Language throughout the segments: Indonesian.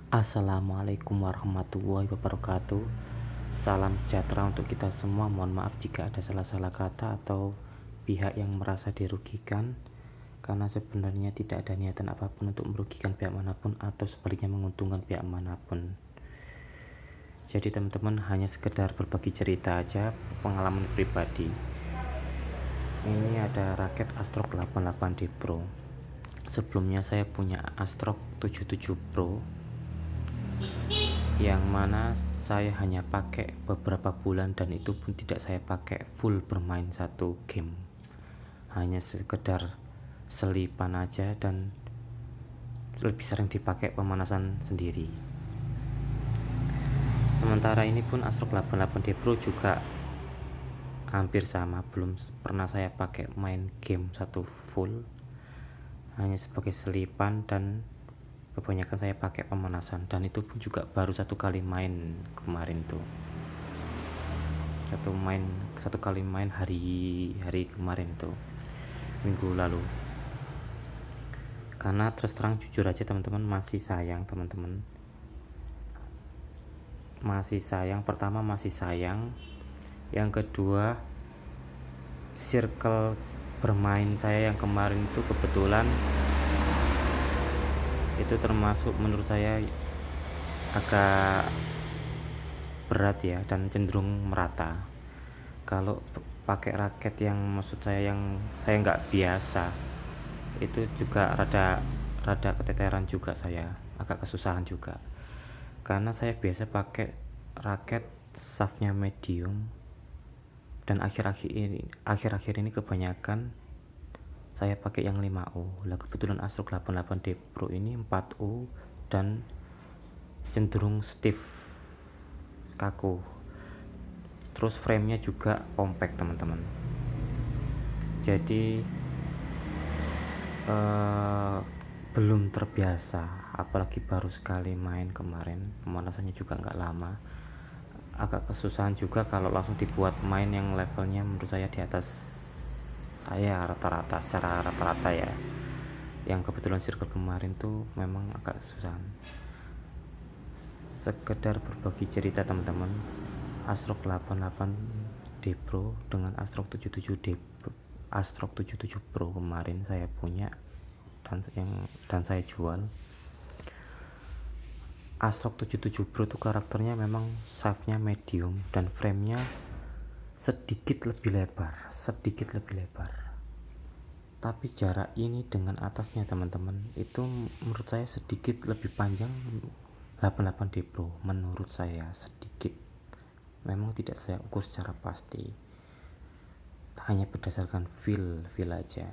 Assalamualaikum warahmatullahi wabarakatuh. Salam sejahtera untuk kita semua. Mohon maaf jika ada salah-salah kata atau pihak yang merasa dirugikan, karena sebenarnya tidak ada niatan apapun untuk merugikan pihak manapun atau sebaliknya menguntungkan pihak manapun. Jadi teman-teman hanya sekedar berbagi cerita aja, pengalaman pribadi. Ini ada raket Astrok 88D Pro. Sebelumnya saya punya Astrok 77 Pro, yang mana saya hanya pakai beberapa bulan dan itu pun tidak saya pakai full bermain satu game, hanya sekedar selipan aja dan lebih sering dipakai pemanasan sendiri. Sementara ini pun Astrok 88D Pro juga hampir sama, belum pernah saya pakai main game satu full, hanya sebagai selipan dan kebanyakan saya pakai pemanasan, dan itu pun juga baru satu kali main kemarin tuh. Satu kali main hari kemarin tuh, minggu lalu. Karena terus terang jujur aja teman-teman, masih sayang teman-teman. Masih sayang, pertama masih sayang, yang kedua circle bermain saya yang kemarin itu kebetulan itu termasuk menurut saya agak berat ya, dan cenderung merata. Kalau pakai raket yang maksud saya yang saya nggak biasa, itu juga rada keteteran juga, saya agak kesusahan juga, karena saya biasa pakai raket shaftnya medium, dan akhir-akhir ini kebanyakan saya pakai yang 5U. Lah kebetulan Astrok 88D Pro ini 4U dan cenderung stiff, kaku. Terus framenya juga compact teman-teman. Jadi belum terbiasa, apalagi baru sekali main kemarin, pemanasannya juga nggak lama. Agak kesusahan juga kalau langsung dibuat main yang levelnya menurut saya di atas saya rata-rata, secara rata-rata ya. Yang kebetulan circle kemarin tuh memang agak kesusahan. Sekedar berbagi cerita teman-teman, Astrok 88D Pro dengan Astrok 77 Pro kemarin saya punya dan saya jual. Astrok 77 Pro itu karakternya memang shaftnya medium dan framenya sedikit lebih lebar. Tapi jarak ini dengan atasnya teman-teman, itu menurut saya sedikit lebih panjang 88D Pro. Menurut saya sedikit, memang tidak saya ukur secara pasti, hanya berdasarkan feel aja.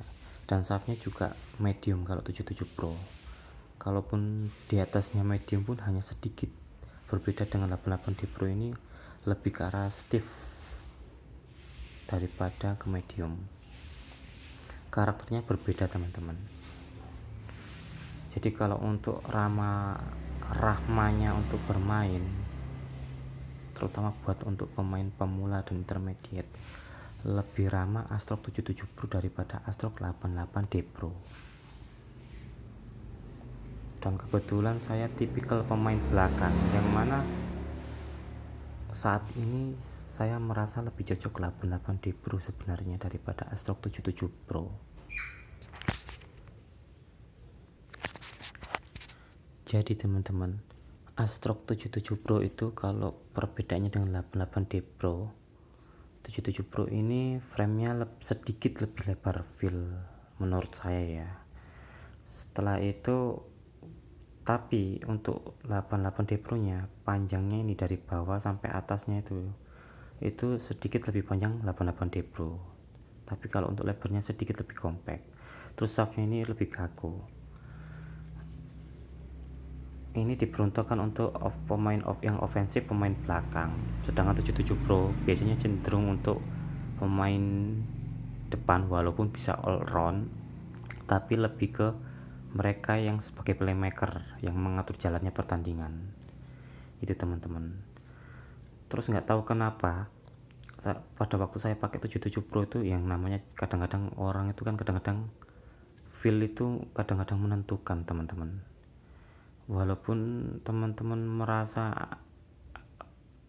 Dan shaftnya juga medium kalau 77 Pro. Kalaupun di atasnya medium pun hanya sedikit. Berbeda dengan 88D Pro ini lebih ke arah stiff daripada ke medium. Karakternya berbeda teman-teman. Jadi kalau untuk rahmanya untuk bermain, terutama buat untuk pemain pemula dan intermediate, lebih ramah Astrok 77 Pro daripada Astrok 88D Pro. Dan kebetulan saya tipikal pemain belakang, yang mana saat ini saya merasa lebih cocok 88D Pro sebenarnya daripada Astrok 77 Pro. Jadi teman-teman, Astrok 77 Pro itu kalau perbedaannya dengan 88D Pro, 77 Pro ini framenya sedikit lebih lebar feel menurut saya ya. Setelah itu, tapi untuk 88D Pro nya panjangnya ini dari bawah sampai atasnya itu sedikit lebih panjang 88D Pro, tapi kalau untuk lebarnya sedikit lebih compact. Terus shaftnya ini lebih kaku. Ini diperuntukkan untuk pemain yang ofensif, pemain belakang. Sedangkan 77 Pro biasanya cenderung untuk pemain depan, walaupun bisa all round, tapi lebih ke mereka yang sebagai playmaker yang mengatur jalannya pertandingan. Itu teman-teman. Terus nggak tahu kenapa pada waktu saya pakai 77 Pro itu, yang namanya kadang-kadang orang itu kan kadang-kadang feel itu kadang-kadang menentukan teman-teman. walaupun teman-teman merasa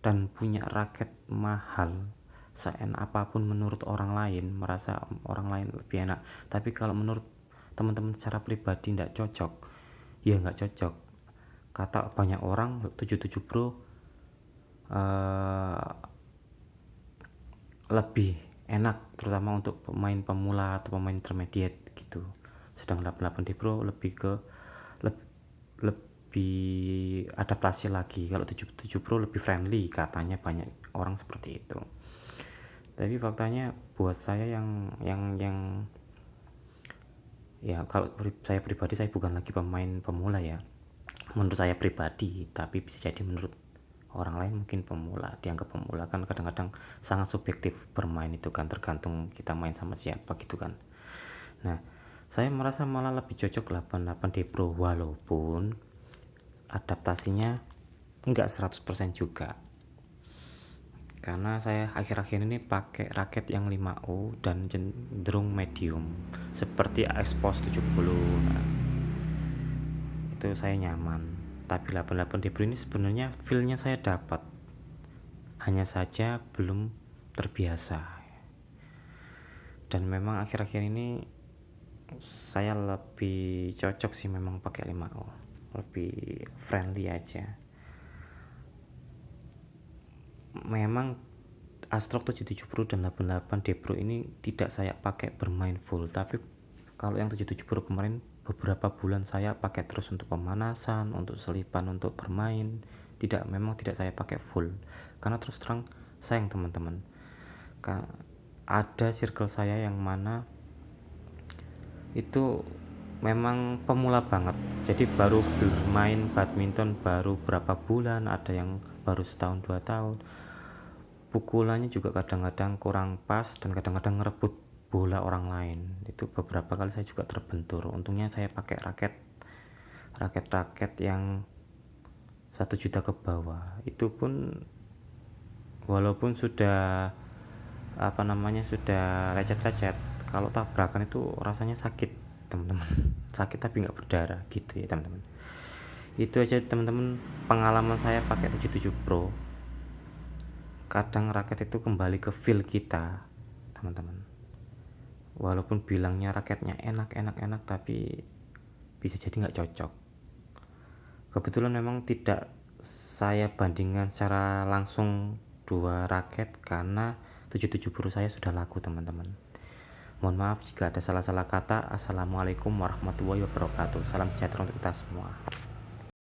dan punya raket mahal seenak apapun menurut orang lain, merasa orang lain lebih enak, tapi kalau menurut teman-teman secara pribadi tidak cocok, ya nggak cocok. Kata banyak orang 77 Pro lebih enak, terutama untuk pemain pemula atau pemain intermediate gitu. Sedang 88D Pro lebih ke lebih adaptasi lagi. Kalau 77 Pro lebih friendly, katanya banyak orang seperti itu. Tapi faktanya buat saya yang ya, kalau saya pribadi, saya bukan lagi pemain pemula ya, menurut saya pribadi, tapi bisa jadi menurut orang lain mungkin pemula, dianggap pemula kan kadang-kadang sangat subjektif bermain itu kan, tergantung kita main sama siapa gitu kan. Nah, saya merasa malah lebih cocok 88D Pro, walaupun adaptasinya enggak 100% juga, karena saya akhir-akhir ini pakai raket yang 5U dan cenderung medium seperti Xforce 70. Nah, itu saya nyaman. Tapi 88D Pro ini sebenarnya feel-nya saya dapat, hanya saja belum terbiasa. Dan memang akhir-akhir ini saya lebih cocok sih memang pakai 5U, lebih friendly aja. Memang Astrock 77 Pro dan 88D Pro ini tidak saya pakai bermain full, tapi kalau yang 77 Pro kemarin beberapa bulan saya pakai terus untuk pemanasan, untuk selipan, untuk bermain. Memang tidak saya pakai full, karena terus terang sayang teman-teman, ada circle saya yang mana itu memang pemula banget, jadi baru bermain badminton baru berapa bulan, ada yang baru setahun 2 tahun, pukulannya juga kadang-kadang kurang pas dan kadang-kadang ngerebut bola orang lain. Itu beberapa kali saya juga terbentur. Untungnya saya pakai raket yang 1 juta ke bawah. Itu pun walaupun sudah sudah lecet-lecet, kalau tabrakan itu rasanya sakit teman-teman. Sakit tapi nggak berdarah gitu ya teman-teman. Itu aja teman-teman pengalaman saya pakai 77 Pro. Kadang raket itu kembali ke feel kita teman-teman, walaupun bilangnya raketnya enak, tapi bisa jadi nggak cocok. Kebetulan memang tidak saya bandingkan secara langsung dua raket, karena 77 Pro saya sudah laku teman-teman. Mohon maaf jika ada salah-salah kata. Assalamualaikum warahmatullahi wabarakatuh. Salam sejahtera untuk kita semua.